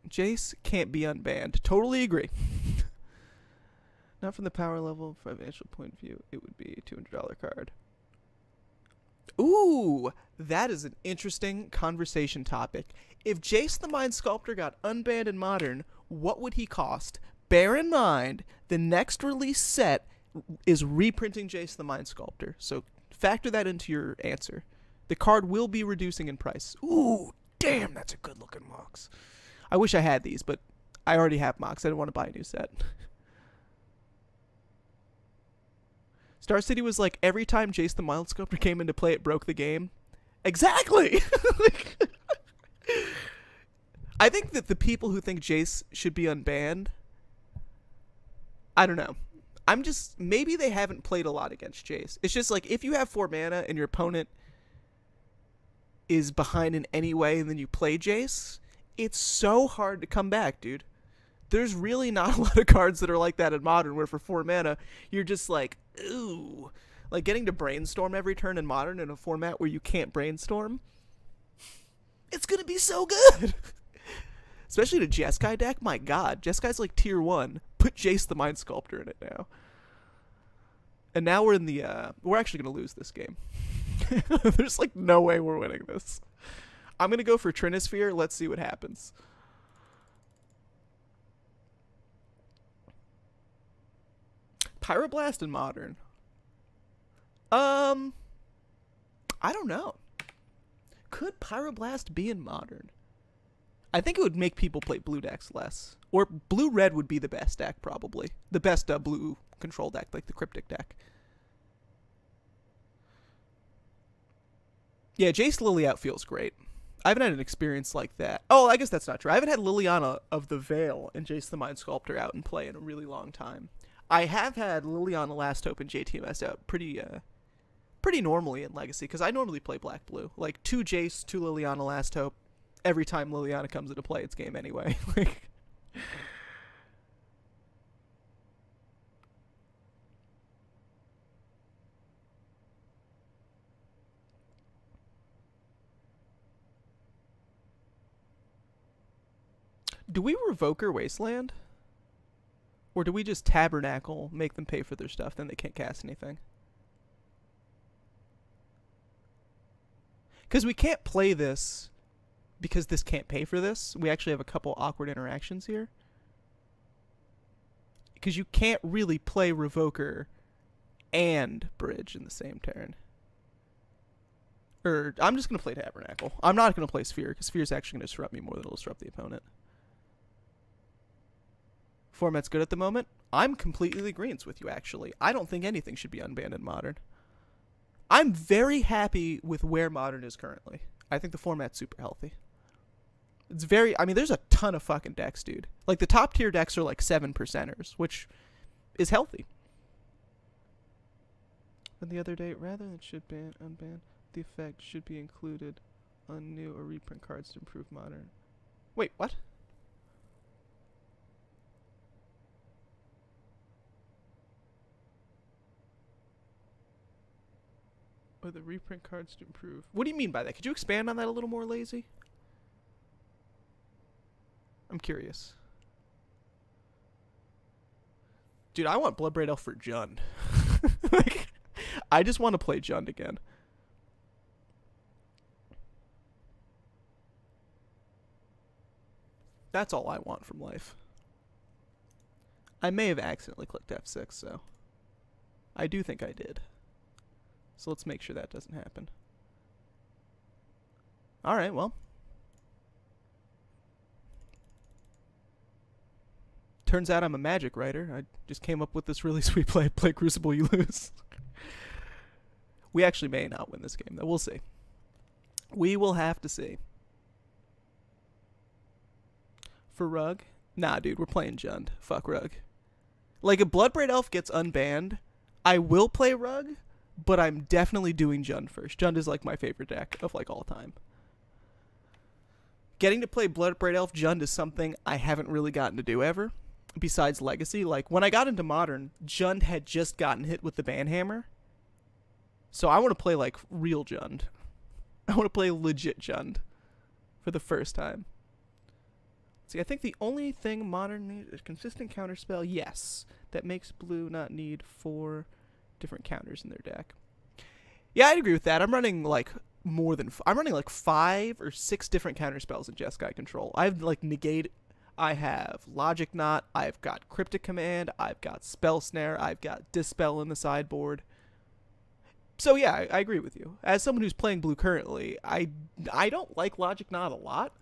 Jace can't be unbanned. Totally agree. Not from the power level, from a financial point of view, it would be a $200 card. Ooh, that is an interesting conversation topic. If Jace the Mind Sculptor got unbanned in Modern, what would he cost? Bear in mind, the next release set is reprinting Jace the Mind Sculptor, so factor that into your answer. The card will be reducing in price. Ooh, damn, that's a good looking Mox. I wish I had these, but I already have Mox. I didn't want to buy a new set. Star City was like, every time Jace the Mind Sculptor came into play, it broke the game. Exactly! I think that the people who think Jace should be unbanned, I don't know. Maybe they haven't played a lot against Jace. It's just like, if you have 4 mana and your opponent is behind in any way and then you play Jace, it's so hard to come back, dude. There's really not a lot of cards that are like that in Modern, where for 4 mana, you're just like, ooh. Like, getting to Brainstorm every turn in Modern in a format where you can't Brainstorm, it's gonna be so good. Especially to Jeskai deck, my god. Jeskai's like tier 1. Put Jace the Mind Sculptor in it now. And now we're in the, we're actually gonna lose this game. There's like no way we're winning this. I'm gonna go for Trinisphere, let's see what happens. Pyroblast in Modern. I don't know. Could Pyroblast be in Modern? I think it would make people play blue decks less. Or blue-red would be the best deck, probably. The best blue control deck, like the Cryptic deck. Yeah, Jace Liliat feels great. I haven't had an experience like that. Oh, I guess that's not true. I haven't had Liliana of the Veil and Jace the Mind Sculptor out and play in a really long time. I have had Liliana Last Hope and JTMS out pretty normally in Legacy, because I normally play black-blue. Like, 2 Jace, 2 Liliana Last Hope. Every time Liliana comes into play, it's game anyway. Do we Revoker Wasteland? Or do we just Tabernacle, make them pay for their stuff, then they can't cast anything? Because we can't play this because this can't pay for this. We actually have a couple awkward interactions here. Because you can't really play Revoker and Bridge in the same turn. Or, I'm just going to play Tabernacle. I'm not going to play Sphere, because Sphere's actually going to disrupt me more than it'll disrupt the opponent. Format's good at the moment. I'm completely agreeant with you, actually. I don't think anything should be unbanned in Modern. I'm very happy with where Modern is currently. I think the format's super healthy. It's very... I mean, there's a ton of fucking decks, dude. Like, the top tier decks are like 7%ers, which is healthy. And the other day, rather than should ban, unban, the effect should be included on new or reprint cards to improve Modern. Wait, what? Or the reprint cards to improve. What do you mean by that? Could you expand on that a little more, Lazy? I'm curious. Dude, I want Bloodbraid Elf for Jund. Like, I just want to play Jund again. That's all I want from life. I may have accidentally clicked F6, so I do think I did. So let's make sure that doesn't happen. Alright, well. Turns out I'm a Magic writer. I just came up with this really sweet play. Play Crucible, you lose. We actually may not win this game, though. We'll see. We will have to see. For Rug? Nah, dude, we're playing Jund. Fuck Rug. Like, if Bloodbraid Elf gets unbanned, I will play Rug, but I'm definitely doing Jund first. Jund is like my favorite deck of like all time. Getting to play Bloodbraid Elf Jund is something I haven't really gotten to do ever, besides Legacy. Like, when I got into Modern, Jund had just gotten hit with the Banhammer. So I want to play like real Jund. I want to play legit Jund for the first time. See, I think the only thing Modern needs is consistent counterspell, yes, that makes blue not need 4 different counters in their deck. Yeah, I'd agree with that. I'm running like I'm running like 5 or 6 different counterspells in Jeskai control. I have like negate. I have Logic Knot. I've got Cryptic Command. I've got Spell Snare. I've got Dispel in the sideboard. So yeah, I agree with you. As someone who's playing blue currently, I don't like Logic Knot a lot,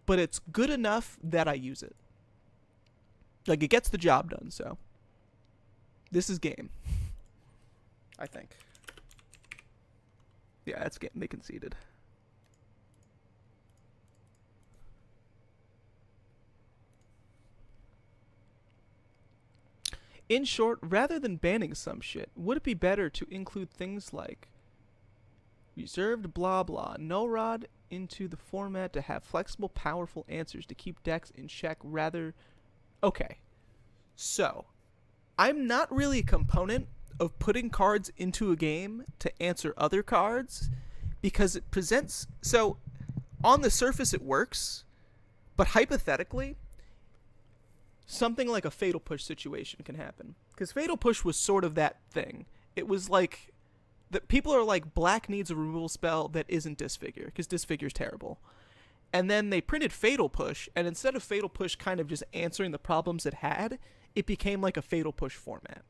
but it's good enough that I use it. Like, it gets the job done, so. This is game. I think. Yeah, that's game. They conceded. In short, rather than banning some shit, would it be better to include things like reserved blah blah, no rod into the format to have flexible, powerful answers to keep decks in check rather... Okay. So, I'm not really a component of putting cards into a game to answer other cards because it presents... So, on the surface it works, but hypothetically, something like a Fatal Push situation can happen. Because Fatal Push was sort of that thing. It was like... that people are like, black needs a removal spell that isn't Disfigure, because Disfigure's terrible. And then they printed Fatal Push, and instead of Fatal Push kind of just answering the problems it had, it became like a Fatal Push format.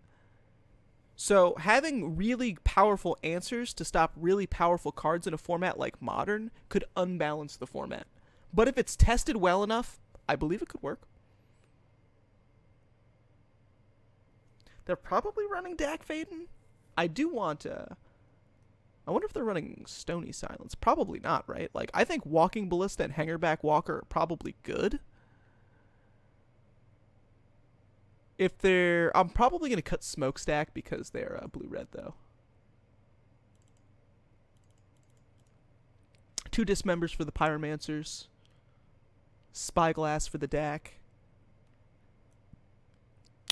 So having really powerful answers to stop really powerful cards in a format like Modern could unbalance the format. But if it's tested well enough, I believe it could work. They're probably running Dak Faden. I do want I wonder if they're running Stony Silence. Probably not, right? Like, I think Walking Ballista and Hangerback Walker are probably good. If they're... I'm probably going to cut Smokestack because they're blue-red, though. 2 Dismembers for the Pyromancers. Spyglass for the Dak.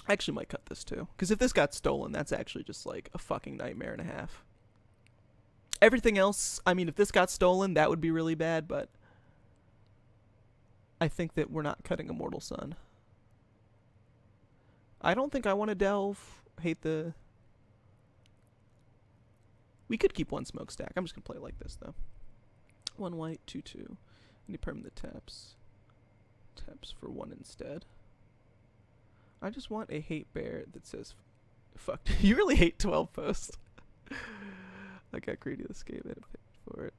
I actually might cut this, too. Because if this got stolen, that's actually just, like, a fucking nightmare and a half. Everything else, I mean, if this got stolen, that would be really bad, but I think that we're not cutting Immortal Sun. I don't think I want to delve. Hate the... We could keep 1 Smokestack. I'm just going to play it like this, though. 1 white, 2/2. Any permanent taps. Taps for 1 instead. I just want a hate bear that says, fuck. You really hate 12 posts. I got greedy this game and paid for it.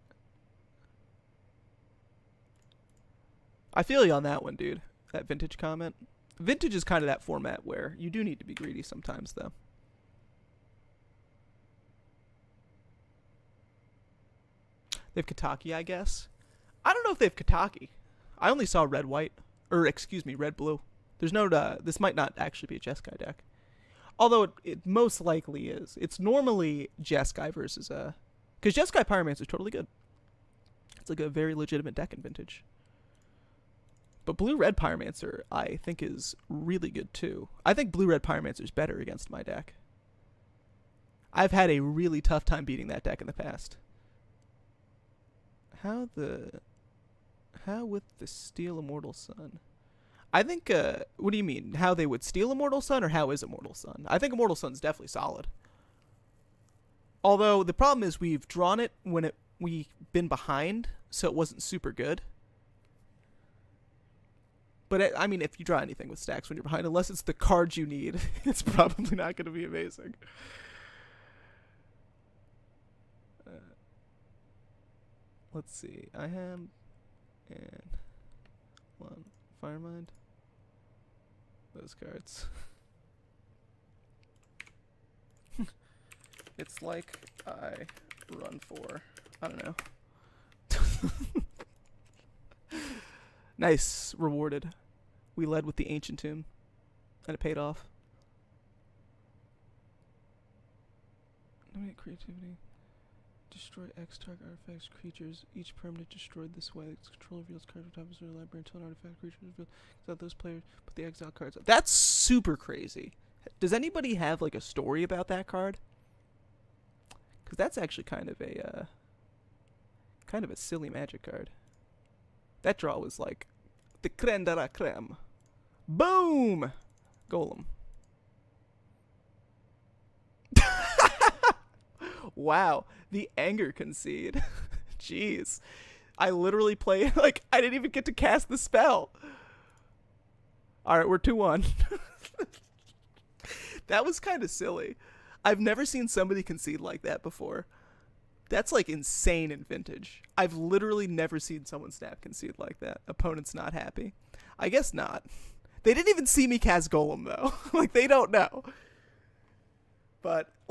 I feel you on that one, dude. That vintage comment. Vintage is kind of that format where you do need to be greedy sometimes, though. They have Kataki, I guess. I don't know if they have Kataki. I only saw red-white. Or, excuse me, red-blue. There's no... this might not actually be a Jeskai deck. Although it most likely is. It's normally Jeskai versus a... Because Jeskai Pyromancer is totally good. It's like a very legitimate deck in Vintage. But blue-red Pyromancer, I think, is really good, too. I think blue-red Pyromancer is better against my deck. I've had a really tough time beating that deck in the past. How with the Steal Immortal Sun? I think, what do you mean? How they would steal Immortal Sun, or how is Immortal Sun? I think Immortal Sun's definitely solid. Although, the problem is we've drawn it when we've been behind, so it wasn't super good. But, I mean, if you draw anything with stacks when you're behind, unless it's the cards you need, it's probably not going to be amazing. Let's see. I am... and... 1... Firemind. Those cards. It's like I run for... I don't know. Nice. Rewarded. We led with the Ancient Tomb. And it paid off. Dominate creativity. Destroy X target artifacts, creatures. Each permanent destroyed this way. Its control reveals cards on top of the library until an artifact creature is revealed. So those players put the exile cards up. That's super crazy. Does anybody have like a story about that card? Because that's actually kind of a silly Magic card. That draw was like The creme de la creme. Boom! Golem. Wow, the anger concede. Jeez. I literally play like I didn't even get to cast the spell. Alright, we're 2-1. That was kind of silly. I've never seen somebody concede like that before. That's like insane in Vintage. I've literally never seen someone snap concede like that. Opponent's not happy. I guess not. They didn't even see me cast Golem though. Like they don't know. But like